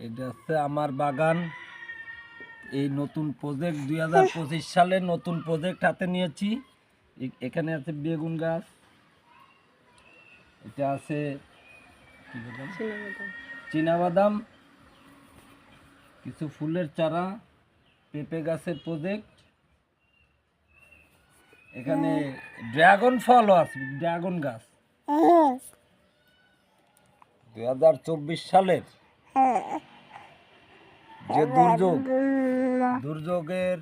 এটা হচ্ছে আমার বাগান। এই নতুন প্রজেক্ট 2025 সালে নতুন প্রজেক্ট হাতে নিয়েছি। এখানে আছে বেগুন গাছ, এটা আছে চীনাবাদাম, কিছু ফুলের চারা, পেঁপে গাছের প্রজেক্ট, এখানে ড্রাগন ফলও আছে, ড্রাগন গাছ। 2024 সালের যে দুর্যোগের